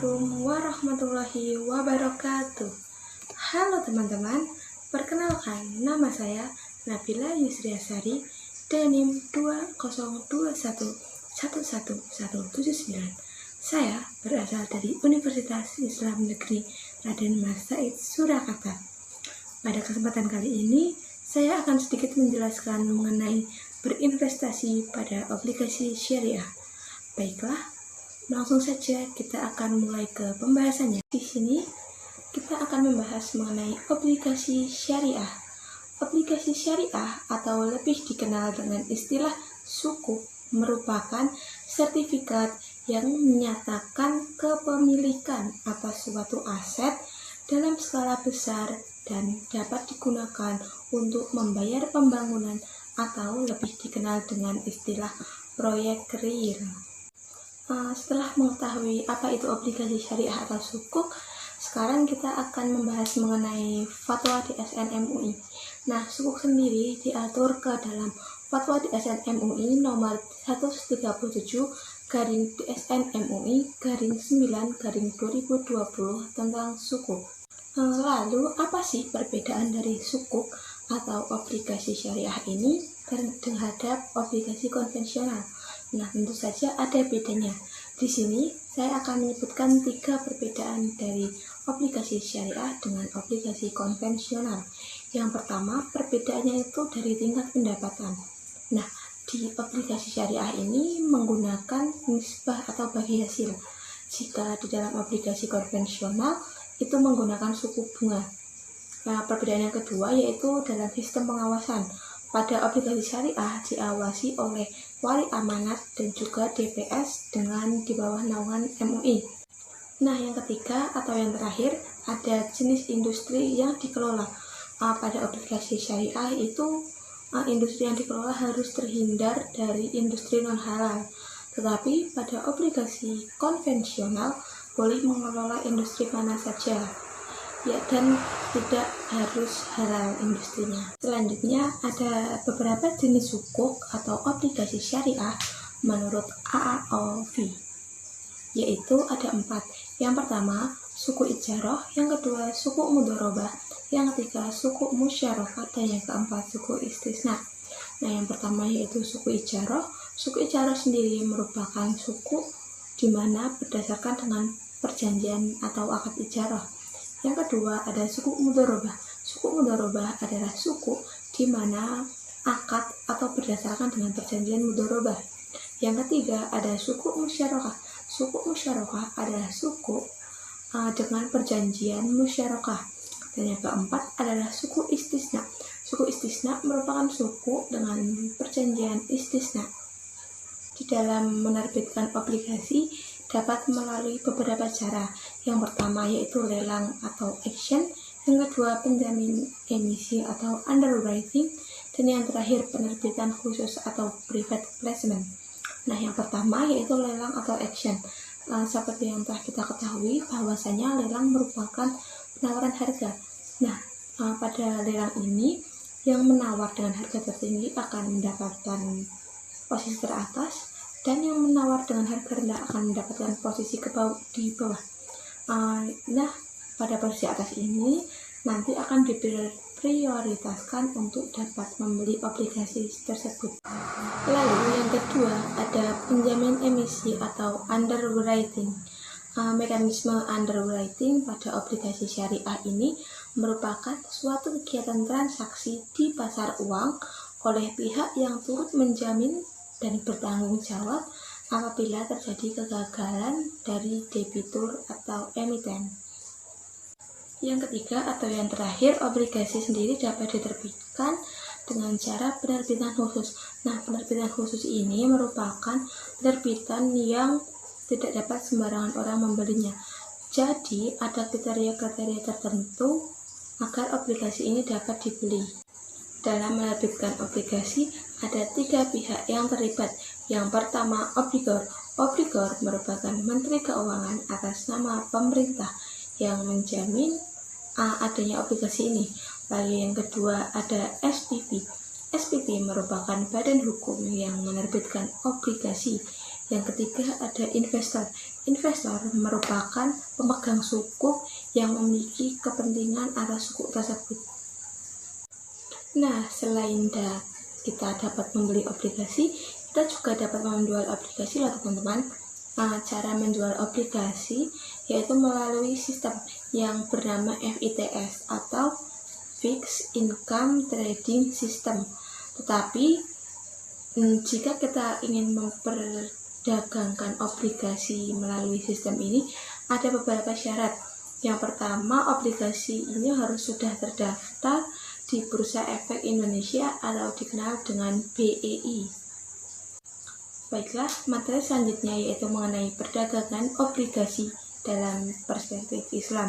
Assalamualaikum warahmatullahi wabarakatuh. Halo teman-teman, perkenalkan nama saya Nabila Yusriasari, denim 2021111179. Saya berasal dari Universitas Islam Negeri Raden Mas Said Surakarta. Pada kesempatan kali ini, saya akan sedikit menjelaskan mengenai berinvestasi pada obligasi syariah. Baiklah, langsung saja kita akan mulai ke pembahasannya. Di sini kita akan membahas mengenai obligasi syariah. Obligasi syariah atau lebih dikenal dengan istilah sukuk merupakan sertifikat yang menyatakan kepemilikan atas suatu aset dalam skala besar dan dapat digunakan untuk membayar pembangunan atau lebih dikenal dengan istilah proyek real. Setelah mengetahui apa itu obligasi syariah atau sukuk, sekarang kita akan membahas mengenai fatwa DSN MUI. Nah, sukuk sendiri diatur ke dalam fatwa DSN MUI nomor 137/DSN MUI /9/2020 tentang sukuk. Lalu, apa sih perbedaan dari sukuk atau obligasi syariah ini terhadap obligasi konvensional? Nah, tentu saja ada bedanya. Di sini saya akan menyebutkan 3 perbedaan dari obligasi syariah dengan obligasi konvensional. Yang pertama, perbedaannya itu dari tingkat pendapatan. Nah, di obligasi syariah ini menggunakan nisbah atau bagi hasil. Jika di dalam obligasi konvensional itu menggunakan suku bunga. Nah, perbedaan yang kedua yaitu dalam sistem pengawasan. Pada obligasi syariah diawasi oleh wali amanat dan juga DPS dengan di bawah naungan MUI. Nah, yang ketiga atau yang terakhir ada jenis industri yang dikelola. Pada obligasi syariah itu industri yang dikelola harus terhindar dari industri non halal. Tetapi pada obligasi konvensional boleh mengelola industri mana saja. Ya, dan tidak harus halal industrinya. Selanjutnya ada beberapa jenis sukuk atau obligasi syariah menurut AAOV, yaitu ada 4. Yang pertama, suku ijarah, yang kedua suku mudharabah, yang ketiga suku musyarakah, dan yang keempat suku istisna. Nah, yang pertama yaitu suku ijarah. Suku ijarah sendiri merupakan suku di mana berdasarkan dengan perjanjian atau akad ijarah. Yang kedua ada suku mudharabah. Suku mudharabah adalah suku di mana akad atau berdasarkan dengan perjanjian mudharabah. Yang ketiga ada suku musyarakah. Suku musyarakah adalah suku dengan perjanjian musyarakah. Dan yang keempat adalah suku istisna. Suku istisna merupakan suku dengan perjanjian istisna. Di dalam menerbitkan obligasi dapat melalui beberapa cara. Yang pertama yaitu lelang atau auction, yang kedua penjamin emisi atau underwriting, dan yang terakhir penerbitan khusus atau private placement. Nah, yang pertama yaitu lelang atau auction. Seperti yang telah kita ketahui bahwasanya lelang merupakan penawaran harga. Nah, pada lelang ini yang menawar dengan harga tertinggi akan mendapatkan posisi teratas, dan yang menawar dengan harga rendah akan mendapatkan posisi di bawah. Nah, pada posisi atas ini nanti akan diprioritaskan untuk dapat membeli obligasi tersebut. Lalu yang kedua ada penjamin emisi atau underwriting. Mekanisme underwriting pada obligasi syariah ini merupakan suatu kegiatan transaksi di pasar uang oleh pihak yang turut menjamin dan bertanggung jawab apabila terjadi kegagalan dari debitur atau emiten. Yang ketiga atau yang terakhir, obligasi sendiri dapat diterbitkan dengan cara penerbitan khusus. Nah, penerbitan khusus ini merupakan penerbitan yang tidak dapat sembarangan orang membelinya. Jadi, ada kriteria-kriteria tertentu agar obligasi ini dapat dibeli. Dalam menerbitkan obligasi, ada 3 pihak yang terlibat. Yang pertama, obligor. Obligor merupakan Menteri Keuangan atas nama pemerintah yang menjamin adanya obligasi ini. Lalu yang kedua ada SPP. SPP merupakan badan hukum yang menerbitkan obligasi. Yang ketiga ada investor. Investor merupakan pemegang sukuk yang memiliki kepentingan atas sukuk tersebut. Nah, selain kita dapat membeli obligasi, kita juga dapat menjual obligasi loh teman-teman. Cara menjual obligasi yaitu melalui sistem yang bernama FITS atau Fixed Income Trading System. Tetapi jika kita ingin memperdagangkan obligasi melalui sistem ini, ada beberapa syarat. Yang pertama, obligasi ini harus sudah terdaftar di Bursa Efek Indonesia atau dikenal dengan BEI. Baiklah, materi selanjutnya yaitu mengenai perdagangan obligasi dalam perspektif Islam.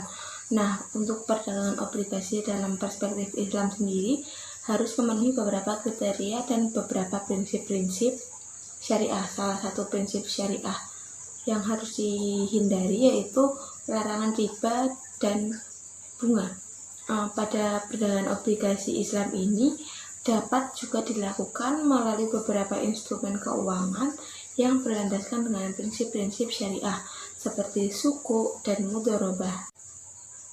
Nah, untuk perdagangan obligasi dalam perspektif Islam sendiri harus memenuhi beberapa kriteria dan beberapa prinsip-prinsip syariah. Salah satu prinsip syariah yang harus dihindari yaitu larangan riba dan bunga. Pada perdagangan obligasi Islam ini dapat juga dilakukan melalui beberapa instrumen keuangan yang berlandaskan dengan prinsip-prinsip syariah seperti suku dan mudharabah.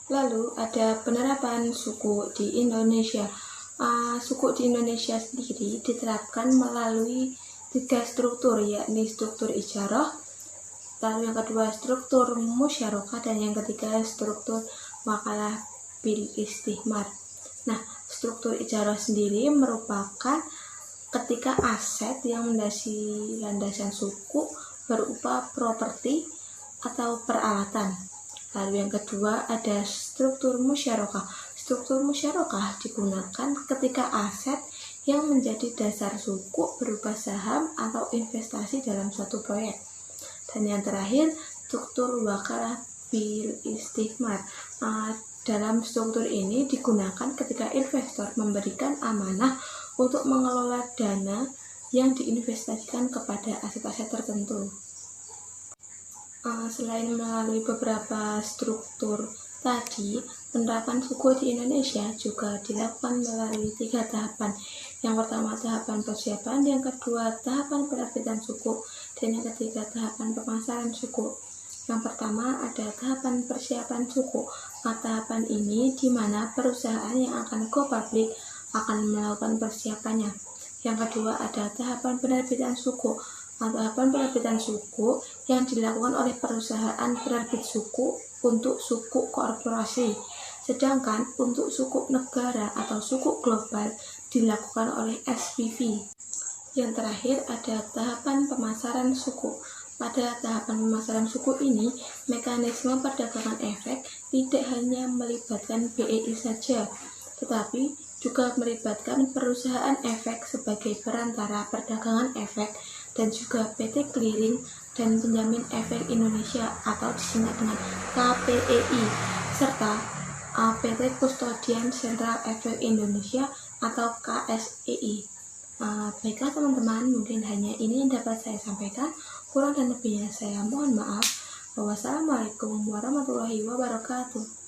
Lalu ada penerapan suku di Indonesia. Suku di Indonesia sendiri diterapkan melalui 3 struktur, yakni struktur ijarah, lalu yang kedua struktur musyarakah, dan yang ketiga struktur wakalah bil istihmar. Nah, struktur ijarah sendiri merupakan ketika aset yang mendasari landasan suku berupa properti atau peralatan. Lalu yang kedua ada struktur musyarakah. Struktur musyarakah digunakan ketika aset yang menjadi dasar suku berupa saham atau investasi dalam suatu proyek. Dan yang terakhir, struktur wakalah bil istihmar. Dalam struktur ini digunakan ketika investor memberikan amanah untuk mengelola dana yang diinvestasikan kepada aset-aset tertentu. Selain melalui beberapa struktur tadi, penerapan suku di Indonesia juga dilakukan melalui 3 tahapan. Yang pertama tahapan persiapan, yang kedua tahapan penerbitan suku, dan yang ketiga tahapan pemasaran suku. Yang pertama ada tahapan persiapan suku. Tahapan ini di mana perusahaan yang akan go public akan melakukan persiapannya. Yang kedua ada tahapan penerbitan suku. Tahapan penerbitan suku yang dilakukan oleh perusahaan penerbit suku untuk suku korporasi. Sedangkan untuk suku negara atau suku global dilakukan oleh SPV. Yang terakhir ada tahapan pemasaran suku. Pada tahapan pemasaran suku ini, mekanisme perdagangan efek tidak hanya melibatkan BEI saja, tetapi juga melibatkan perusahaan efek sebagai perantara perdagangan efek dan juga PT Clearing dan Penjamin Efek Indonesia atau disingkat dengan KPEI, serta PT Kustodian Sentral Efek Indonesia atau KSEI. Baiklah teman-teman, mungkin hanya ini yang dapat saya sampaikan. Kurang dan lebihnya saya mohon maaf. Wassalamualaikum warahmatullahi wabarakatuh.